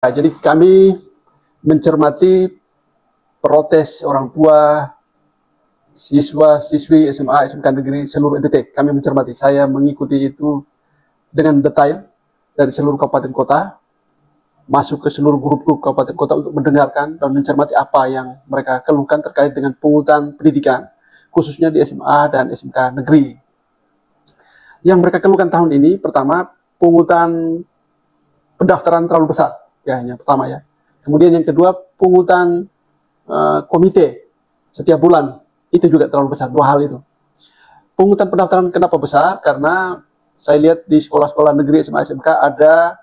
Nah, jadi kami mencermati protes orang tua, siswa-siswi SMA, SMK Negeri seluruh NTT. Kami mencermati, saya mengikuti itu dengan detail dari seluruh kabupaten kota, masuk ke seluruh grup-grup kabupaten kota untuk mendengarkan dan mencermati apa yang mereka keluhkan terkait dengan pungutan pendidikan, khususnya di SMA dan SMK Negeri. Yang mereka keluhkan tahun ini, pertama, pungutan pendaftaran terlalu besar. Ya, yang pertama ya. Kemudian yang kedua, pungutan komite setiap bulan itu juga terlalu besar. Dua hal itu. Pungutan pendaftaran kenapa besar? Karena saya lihat di sekolah-sekolah negeri SMA SMK ada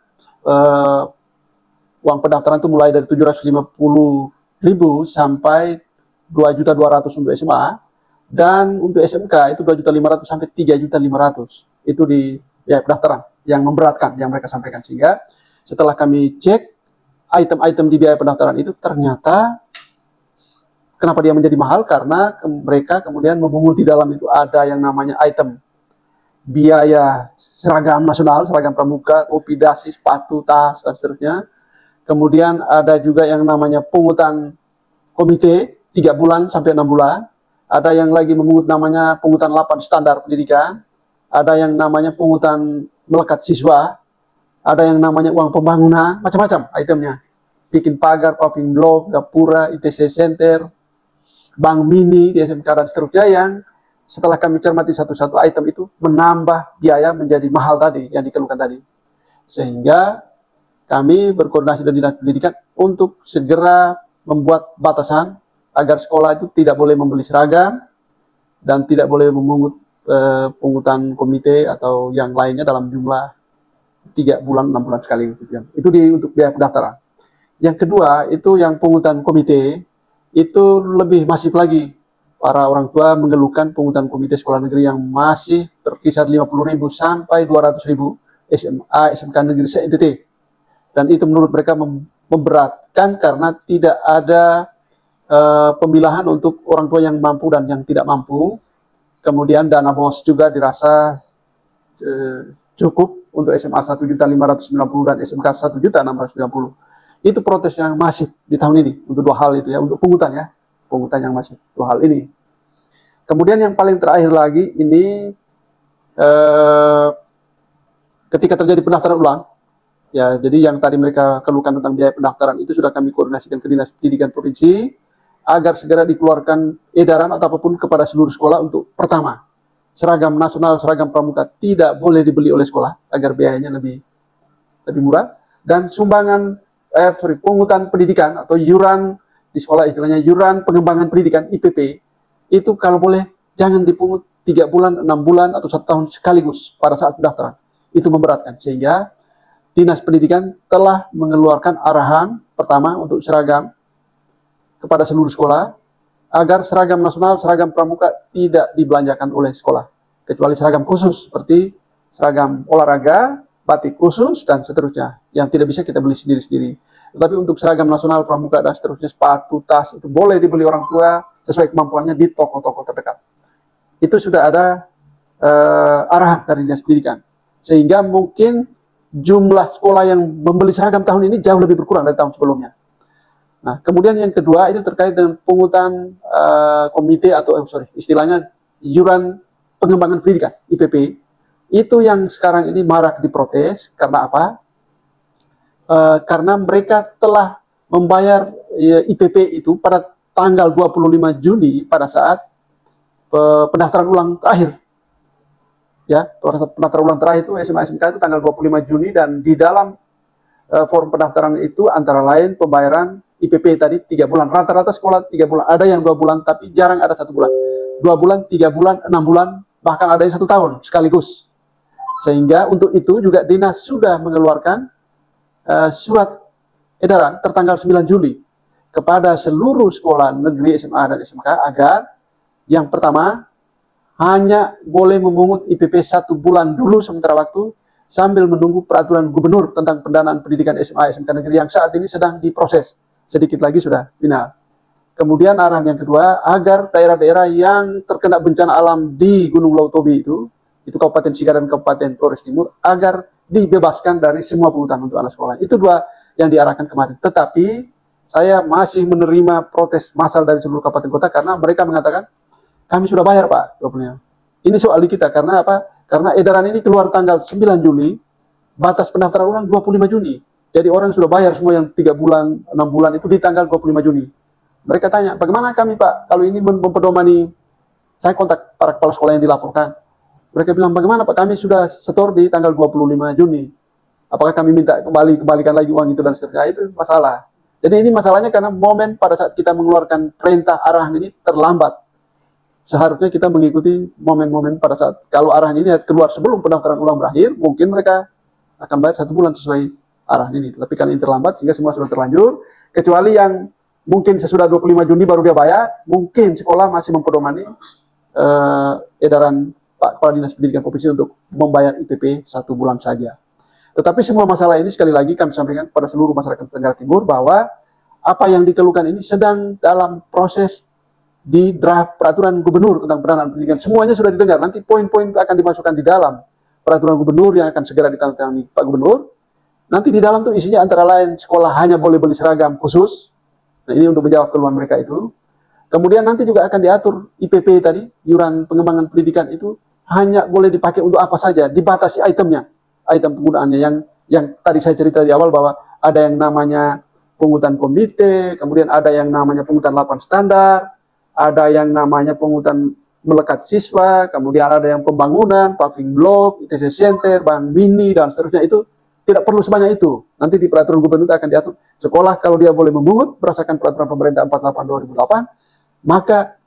uang pendaftaran itu mulai dari 750.000 sampai 2.200.000 untuk SMA, dan untuk SMK itu 2.500.000 sampai 3.500.000. Itu di pendaftaran yang memberatkan yang mereka sampaikan. Sehingga setelah kami cek item-item di biaya pendaftaran itu, ternyata kenapa dia menjadi mahal? Karena mereka kemudian memungut di dalam itu ada yang namanya item biaya seragam nasional, seragam pramuka, topi, dasi, sepatu, tas, dan seterusnya. Kemudian ada juga yang namanya pungutan komite 3 bulan sampai 6 bulan. Ada yang lagi memungut namanya pungutan 8 standar pendidikan. Ada yang namanya pungutan melekat siswa. Ada yang namanya uang pembangunan, macam-macam itemnya. Bikin pagar, paving block, gapura, ITC center, bank mini di SMK dan seterusnya, yang setelah kami cermati satu-satu item itu menambah biaya menjadi mahal tadi yang dikeluhkan tadi. Sehingga kami berkoordinasi dengan Dinas Pendidikan untuk segera membuat batasan agar sekolah itu tidak boleh membeli seragam dan tidak boleh memungut pungutan komite atau yang lainnya dalam jumlah 3 bulan, 6 bulan sekali. Itu untuk biaya pendaftaran. Yang kedua, itu yang pungutan komite, itu lebih masif lagi. Para orang tua mengeluhkan pungutan komite sekolah negeri yang masih berkisar 50.000 sampai 200.000 SMA, SMK negeri se-NTT. Dan itu menurut mereka memberatkan karena tidak ada pemilahan untuk orang tua yang mampu dan yang tidak mampu. Kemudian dana BOS juga dirasa cukup untuk SMA 1.590 dan SMK 1.690. Itu protes yang masif di tahun ini untuk dua hal itu ya, untuk pungutan ya, pungutan yang masif dua hal ini. Kemudian yang paling terakhir lagi ini ketika terjadi pendaftaran ulang ya, jadi yang tadi mereka keluhkan tentang biaya pendaftaran itu sudah kami koordinasikan ke Dinas Pendidikan Provinsi agar segera dikeluarkan edaran atau apapun kepada seluruh sekolah untuk pertama, seragam nasional, seragam pramuka tidak boleh dibeli oleh sekolah agar biayanya lebih murah, dan sumbangan pungutan pendidikan atau yuran di sekolah, istilahnya yuran pengembangan pendidikan IPP, itu kalau boleh jangan dipungut 3 bulan, 6 bulan atau 1 tahun sekaligus pada saat pendaftaran. Itu memberatkan, sehingga Dinas Pendidikan telah mengeluarkan arahan pertama untuk seragam kepada seluruh sekolah agar seragam nasional, seragam pramuka tidak dibelanjakan oleh sekolah, kecuali seragam khusus seperti seragam olahraga, batik khusus, dan seterusnya, yang tidak bisa kita beli sendiri-sendiri. Tetapi untuk seragam nasional, pramuka, dan seterusnya, sepatu, tas, itu boleh dibeli orang tua sesuai kemampuannya di toko-toko terdekat. Itu sudah ada arahan dari Dinas Pendidikan. Sehingga mungkin jumlah sekolah yang membeli seragam tahun ini jauh lebih berkurang dari tahun sebelumnya. Nah, kemudian yang kedua itu terkait dengan pungutan komite atau istilahnya yuran pengembangan pendidikan IPP. Itu yang sekarang ini marak diprotes. Karena apa? Karena mereka telah membayar IPP itu pada tanggal 25 Juni pada saat pendaftaran ulang terakhir. Ya, pada saat pendaftaran ulang terakhir itu SMA SMK itu tanggal 25 Juni, dan di dalam form pendaftaran itu antara lain pembayaran IPP tadi 3 bulan. Rata-rata sekolah 3 bulan. Ada yang 2 bulan, tapi jarang ada 1 bulan. 2 bulan, 3 bulan, 6 bulan, bahkan ada yang 1 tahun sekaligus. Sehingga untuk itu juga Dinas sudah mengeluarkan surat edaran tertanggal 9 Juli kepada seluruh sekolah negeri SMA dan SMK agar yang pertama hanya boleh memungut IPP 1 bulan dulu sementara waktu sambil menunggu peraturan gubernur tentang pendanaan pendidikan SMA SMK negeri yang saat ini sedang diproses. Sedikit lagi sudah final. Kemudian arahan yang kedua, agar daerah-daerah yang terkena bencana alam di Gunung Lautobi itu Kabupaten Sika dan Kabupaten Flores Timur, agar dibebaskan dari semua pungutan untuk anak sekolah. Itu dua yang diarahkan kemarin. Tetapi saya masih menerima protes massal dari seluruh kabupaten kota karena mereka mengatakan kami sudah bayar Pak 25. Ini soal di kita karena apa? Karena edaran ini keluar tanggal 9 Juli, batas pendaftaran ulang 25 Juni. Jadi orang sudah bayar semua yang 3 bulan, 6 bulan itu di tanggal 25 Juni. Mereka tanya, bagaimana kami Pak kalau ini mempedomani? Saya kontak para kepala sekolah yang dilaporkan. Mereka bilang, bagaimana Pak, kami sudah setor di tanggal 25 Juni. Apakah kami minta kembalikan lagi uang itu dan seterusnya? Itu masalah. Jadi ini masalahnya karena momen pada saat kita mengeluarkan perintah arahan ini terlambat. Seharusnya kita mengikuti momen-momen pada saat, kalau arahan ini keluar sebelum pendaftaran ulang berakhir, mungkin mereka akan bayar 1 bulan sesuai arahan ini. Tapi kan ini terlambat sehingga semua sudah terlanjur. Kecuali yang mungkin sesudah 25 Juni baru dia bayar, mungkin sekolah masih mempedomani edaran Pak Kepala Dinas Pendidikan Provinsi untuk membayar IPP 1 bulan saja. Tetapi semua masalah ini sekali lagi kami sampaikan kepada seluruh masyarakat Tenggara Timur bahwa apa yang dikeluhkan ini sedang dalam proses di draft peraturan gubernur tentang pendanaan pendidikan. Semuanya sudah didengar. Nanti poin-poin akan dimasukkan di dalam peraturan gubernur yang akan segera ditandatangani Pak Gubernur. Nanti di dalam itu isinya antara lain sekolah hanya boleh beli seragam khusus. Nah, ini untuk menjawab keluhan mereka itu. Kemudian nanti juga akan diatur IPP tadi, iuran pengembangan pendidikan itu hanya boleh dipakai untuk apa saja, dibatasi itemnya. Item penggunaannya yang tadi saya cerita di awal bahwa ada yang namanya pungutan komite, kemudian ada yang namanya pungutan lapan standar, ada yang namanya pungutan melekat siswa, kemudian ada yang pembangunan, paving block, ITC center, bahan mini dan seterusnya. Itu tidak perlu sebanyak itu. Nanti di peraturan gubernur akan diatur sekolah kalau dia boleh memungut berdasarkan peraturan pemerintah 48/2008, maka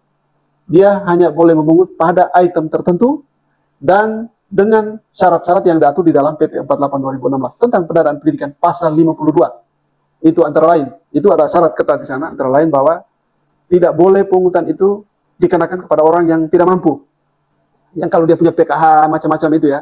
dia hanya boleh memungut pada item tertentu dan dengan syarat-syarat yang diatur di dalam PP 48/2016 tentang pendanaan pendidikan pasal 52. Itu antara lain, itu ada syarat ketat di sana, antara lain bahwa tidak boleh pungutan itu dikenakan kepada orang yang tidak mampu. Yang kalau dia punya PKH macam-macam itu ya,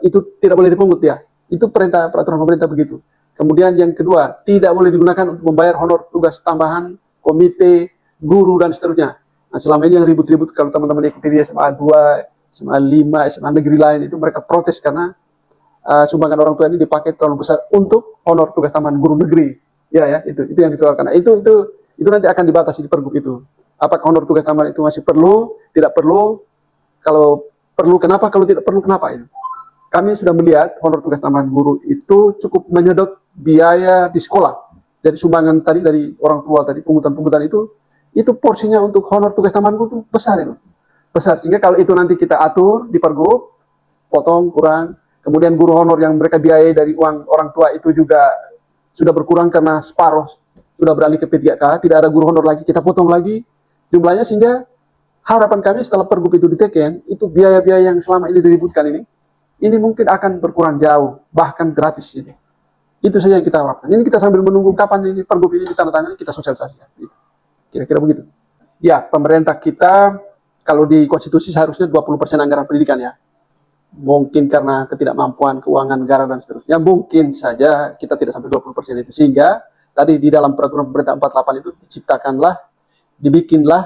itu tidak boleh dipungut ya. Itu perintah peraturan pemerintah begitu. Kemudian yang kedua, tidak boleh digunakan untuk membayar honor tugas tambahan, komite, guru dan seterusnya. Nah, selama ini yang ribut-ribut kalau teman-teman ikuti di SMA 2, SMA 5, SMA negeri lain itu mereka protes karena sumbangan orang tua ini dipakai terlalu besar untuk honor tugas tambahan guru negeri. Ya, itu yang dikeluarkan. Nah, itu nanti akan dibatasi di pergub itu. Apakah honor tugas tambahan itu masih perlu, tidak perlu? Kalau perlu kenapa? Kalau tidak perlu kenapa itu? Kami sudah melihat honor tugas tambahan guru itu cukup menyedot biaya di sekolah. Dari sumbangan tadi dari orang tua tadi, pungutan-pungutan itu porsinya untuk honor tugas tambahan guru itu besar itu. Besar, sehingga kalau itu nanti kita atur di pergub, potong, kurang, kemudian guru honor yang mereka biayai dari uang orang tua itu juga sudah berkurang karena separuh sudah beralih ke P3K, tidak ada guru honor lagi, kita potong lagi jumlahnya, sehingga harapan kami setelah pergub itu diteken, itu biaya-biaya yang selama ini diributkan ini mungkin akan berkurang jauh, bahkan gratis ini. Itu saja yang kita harapkan. Ini kita sambil menunggu kapan ini pergub ini ditandatangani, kita sosialisasikan. Kira-kira begitu. Ya, pemerintah kita kalau di konstitusi seharusnya 20% anggaran pendidikan ya. Mungkin karena ketidakmampuan keuangan negara dan seterusnya, mungkin saja kita tidak sampai 20% itu. Sehingga tadi di dalam peraturan pemerintah 48 itu dibikinlah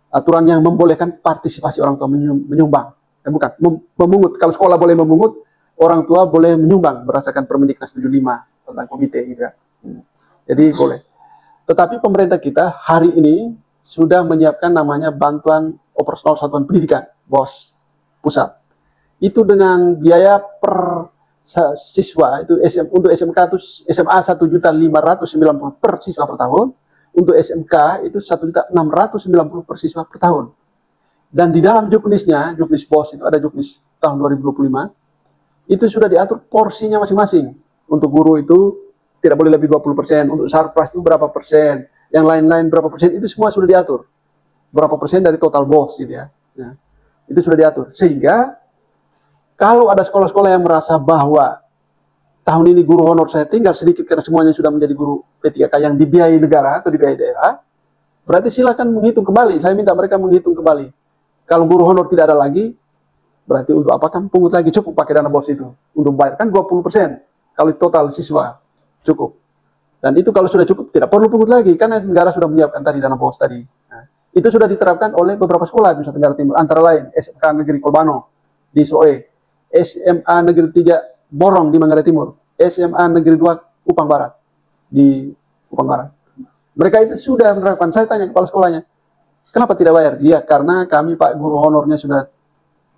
aturan yang membolehkan partisipasi orang tua menyumbang. Bukan, memungut. Kalau sekolah boleh memungut, orang tua boleh menyumbang berdasarkan Permendiknas 75 tentang komite gitu ya. Jadi boleh. Tetapi pemerintah kita hari ini sudah menyiapkan namanya bantuan operasional satuan pendidikan, BOS pusat. Itu dengan biaya per siswa itu untuk SMK itu SMA 1.590.000 per siswa per tahun, untuk SMK itu 1.690.000 per siswa per tahun. Dan di dalam juknisnya, juknis BOS itu ada juknis tahun 2025, itu sudah diatur porsinya masing-masing. Untuk guru itu tidak boleh lebih 20%, untuk sarpras itu berapa persen, yang lain-lain berapa persen, itu semua sudah diatur. Berapa persen dari total BOS gitu ya. Nah, itu sudah diatur. Sehingga kalau ada sekolah-sekolah yang merasa bahwa tahun ini guru honor saya tinggal sedikit karena semuanya sudah menjadi guru P3K yang dibiayai negara atau dibiayai daerah, berarti silakan menghitung kembali. Saya minta mereka menghitung kembali. Kalau guru honor tidak ada lagi, berarti untuk apa kan pungut lagi, cukup pakai dana BOS itu. Untuk bayarkan 20% kali total siswa, cukup. Dan itu kalau sudah cukup, tidak perlu pungut lagi, karena negara sudah menyiapkan tadi dana BOS tadi. Nah, itu sudah diterapkan oleh beberapa sekolah di Nusa Tenggara Timur, antara lain SMK Negeri Kolbano di Soe, SMA Negeri 3 Borong di Manggarai Timur, SMA Negeri 2 Kupang Barat. Di Kupang Barat. Mereka itu sudah menerapkan. Saya tanya kepala sekolahnya, kenapa tidak bayar? Iya, karena kami Pak guru honornya sudah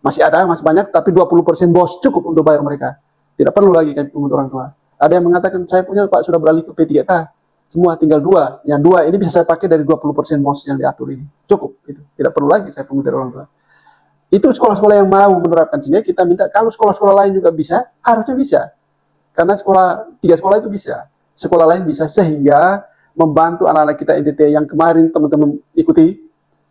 masih ada, masih banyak, tapi 20% bos cukup untuk bayar mereka. Tidak perlu lagi kami pungut orang tua. Ada yang mengatakan, saya punya Pak sudah beralih ke P3K. Semua tinggal 2. Yang 2 ini bisa saya pakai dari 20% bos yang diatur ini. Cukup. Itu. Tidak perlu lagi saya pungut dari orang tua. Itu sekolah-sekolah yang mau menerapkan. Sehingga kita minta, kalau sekolah-sekolah lain juga bisa, harusnya bisa. Karena 3 sekolah itu bisa. Sekolah lain bisa, sehingga membantu anak-anak kita NTT yang kemarin teman-teman ikuti,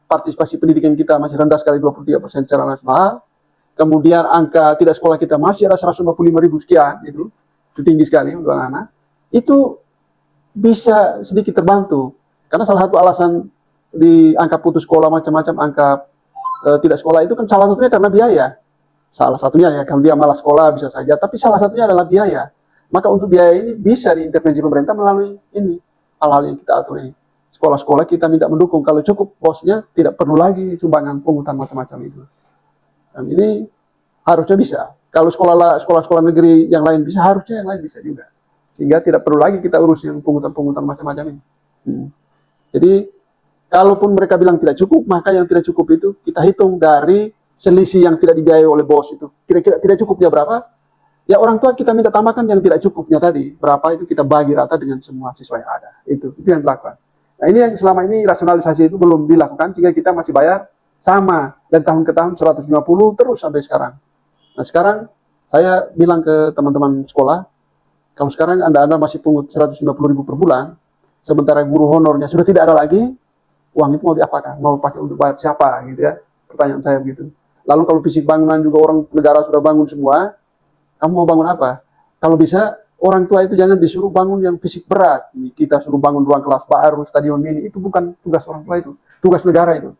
partisipasi pendidikan kita masih rendah sekali, 23% secara nasional. Kemudian angka tidak sekolah kita masih ada 155.000 sekian, itu tinggi sekali untuk anak-anak. Itu bisa sedikit terbantu. Karena salah satu alasan di angka putus sekolah macam-macam, angka tidak sekolah itu kan salah satunya karena biaya. Salah satunya ya, kalau dia malas sekolah bisa saja, tapi salah satunya adalah biaya. Maka untuk biaya ini bisa diintervensi pemerintah melalui ini, hal-hal yang kita atur ini. Sekolah-sekolah kita minta mendukung, kalau cukup bosnya tidak perlu lagi sumbangan pungutan macam-macam itu. Dan ini harusnya bisa. Kalau sekolah-sekolah negeri yang lain bisa, harusnya yang lain bisa juga. Sehingga tidak perlu lagi kita urus yang pungutan-pungutan macam-macam ini. Jadi, kalaupun mereka bilang tidak cukup, maka yang tidak cukup itu kita hitung dari selisih yang tidak dibiayai oleh bos itu. Kira-kira tidak cukupnya berapa? Ya orang tua kita minta tambahkan yang tidak cukupnya tadi. Berapa itu kita bagi rata dengan semua siswa yang ada. Itu yang dilakukan. Nah ini yang selama ini rasionalisasi itu belum dilakukan, sehingga kita masih bayar sama dari tahun ke tahun 150 terus sampai sekarang. Nah sekarang saya bilang ke teman-teman sekolah, kalau sekarang Anda masih pungut 150.000 per bulan, sementara guru honornya sudah tidak ada lagi, uang itu mau diapakan? Mau pakai untuk bayar siapa? Gitu ya. Pertanyaan saya begitu. Lalu kalau fisik bangunan juga orang negara sudah bangun semua, kamu mau bangun apa? Kalau bisa, orang tua itu jangan disuruh bangun yang fisik berat. Kita suruh bangun ruang kelas baru, stadion mini, itu bukan tugas orang tua itu. Tugas negara itu.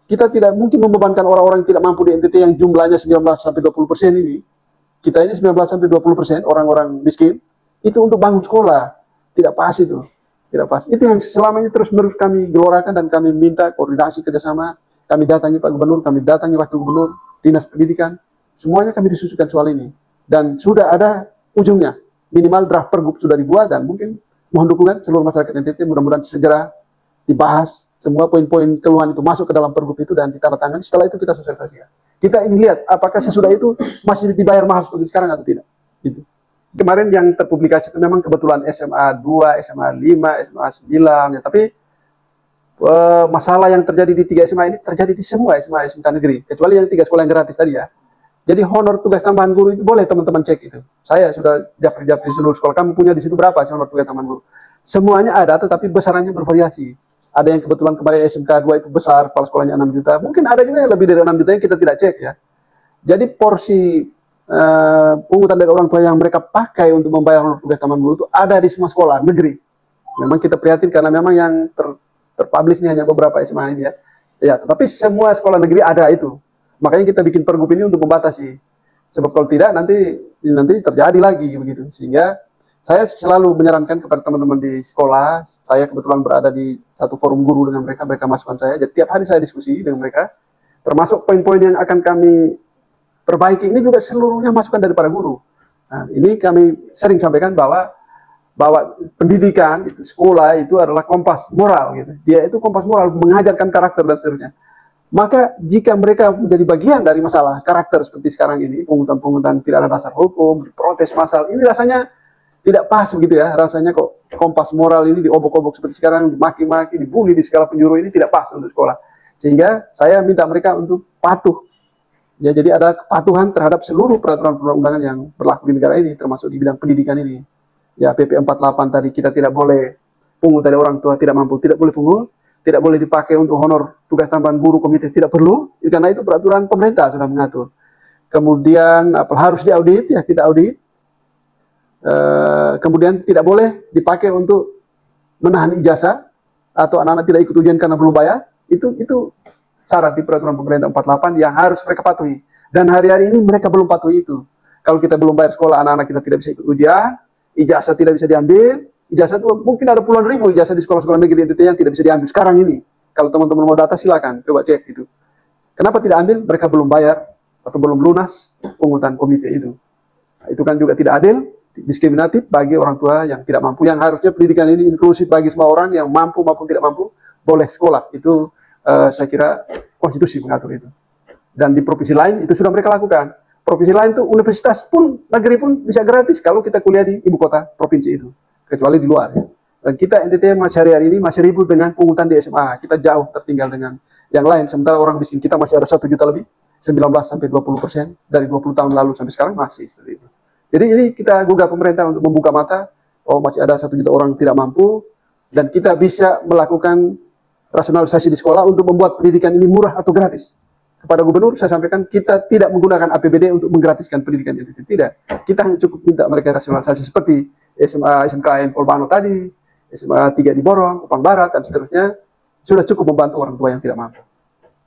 Kita tidak mungkin membebankan orang-orang yang tidak mampu di NTT yang jumlahnya 19-20% ini. Kita ini 19-20% orang-orang miskin, itu untuk bangun sekolah. Tidak pas itu. Tidak pas. Itu yang selama ini terus-menerus kami gelorakan dan kami minta koordinasi kerjasama. Kami datangi Pak Gubernur, kami datangi Wakil Gubernur, Dinas Pendidikan. Semuanya kami diskusikan soal ini. Dan sudah ada ujungnya. Minimal draft pergub sudah dibuat dan mungkin mohon dukungan seluruh masyarakat NTT mudah-mudahan segera dibahas. Semua poin-poin keluhan itu masuk ke dalam pergub itu dan ditandatangani. Setelah itu kita sosialisasikan. Kita ingin lihat apakah sesudah itu masih dibayar mahal seperti sekarang atau tidak. Itu. Kemarin yang terpublikasi itu memang kebetulan SMA 2, SMA 5, SMA 9. Ya, tapi masalah yang terjadi di 3 SMA ini terjadi di semua SMA SMK negeri. Kecuali yang 3 sekolah yang gratis tadi ya. Jadi honor tugas tambahan guru itu boleh teman-teman cek itu. Saya sudah japri-japri seluruh sekolah. Kamu punya di situ berapa sih honor tugas tambahan guru? Semuanya ada, tetapi besarannya bervariasi. Ada yang kebetulan kemarin SMK 2 itu besar, kepala sekolahnya 6 juta. Mungkin ada juga yang lebih dari 6 juta yang kita tidak cek ya. Jadi porsi pungutan dari orang tua yang mereka pakai untuk membayar honor tugas tambahan guru itu ada di semua sekolah negeri. Memang kita prihatin karena memang yang terpublish ini hanya beberapa SMA ini ya. Ya, tetapi semua sekolah negeri ada itu. Makanya kita bikin pergub ini untuk membatasi. Sebab kalau tidak nanti terjadi lagi begitu. Sehingga saya selalu menyarankan kepada teman-teman di sekolah, saya kebetulan berada di satu forum guru dengan mereka masukkan saya. Jadi tiap hari saya diskusi dengan mereka, termasuk poin-poin yang akan kami perbaiki ini juga seluruhnya masukan dari para guru. Nah, ini kami sering sampaikan bahwa pendidikan itu, sekolah itu adalah kompas moral gitu. Dia itu kompas moral mengajarkan karakter dan seterusnya. Maka jika mereka menjadi bagian dari masalah karakter seperti sekarang ini, pungutan-pungutan tidak ada dasar hukum, protes massal, ini rasanya tidak pas begitu ya. Rasanya kok kompas moral ini diobok-obok seperti sekarang, dimaki-maki, dibully di skala penjuru, ini tidak pas untuk sekolah. Sehingga saya minta mereka untuk patuh. Ya, jadi ada kepatuhan terhadap seluruh peraturan perundang-undangan yang berlaku di negara ini, termasuk di bidang pendidikan ini. Ya, PP 48 tadi kita tidak boleh pungut dari orang tua tidak mampu, tidak boleh pungut. Tidak boleh dipakai untuk honor tugas tambahan guru komite, tidak perlu, karena itu peraturan pemerintah sudah mengatur. Kemudian harus diaudit, ya kita audit. Kemudian tidak boleh dipakai untuk menahan ijazah atau anak-anak tidak ikut ujian karena belum bayar. Itu syarat di peraturan pemerintah 48 yang harus mereka patuhi. Dan hari-hari ini mereka belum patuhi itu. Kalau kita belum bayar sekolah, anak-anak kita tidak bisa ikut ujian, ijazah tidak bisa diambil. Ijazah itu mungkin ada puluhan ribu ijazah di sekolah-sekolah negeri NTT yang tidak bisa diambil sekarang ini. Kalau teman-teman mau data silakan coba cek itu. Kenapa tidak ambil? Mereka belum bayar atau belum lunas pungutan komite itu. Nah, itu kan juga tidak adil. diskriminatif bagi orang tua yang tidak mampu, yang harusnya pendidikan ini inklusif bagi semua orang yang mampu maupun tidak mampu boleh sekolah. Itu saya kira konstitusi mengatur itu. Dan di provinsi lain itu sudah mereka lakukan. Provinsi lain tuh universitas pun, negeri pun bisa gratis kalau kita kuliah di ibu kota provinsi itu, kecuali di luar. Ya. Dan kita NTT masih hari ini masih ribut dengan pungutan di SMA. Kita jauh tertinggal dengan yang lain. Sementara orang miskin kita masih ada 1 juta lebih, 19-20% dari 20 tahun lalu sampai sekarang masih seperti itu. Jadi ini kita gugah pemerintah untuk membuka mata, oh masih ada 1 juta orang tidak mampu, dan kita bisa melakukan rasionalisasi di sekolah untuk membuat pendidikan ini murah atau gratis. Kepada gubernur saya sampaikan kita tidak menggunakan APBD untuk menggratiskan pendidikan itu. Tidak. Kita hanya cukup minta mereka rasionalisasi seperti SMA SMKN Polbano tadi, SMA 3 di Borong, Kupang Barat, dan seterusnya. Sudah cukup membantu orang tua yang tidak mampu.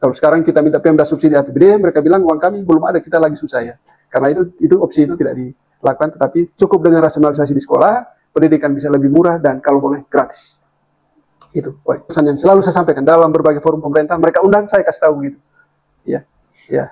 Kalau sekarang kita minta Pemda subsidi APBD, mereka bilang uang kami belum ada, kita lagi susah ya. Karena itu opsi itu tidak dilakukan, tetapi cukup dengan rasionalisasi di sekolah, pendidikan bisa lebih murah dan kalau boleh gratis. Itu pesan yang selalu saya sampaikan dalam berbagai forum pemerintah, mereka undang saya kasih tahu gitu. Ya, ya.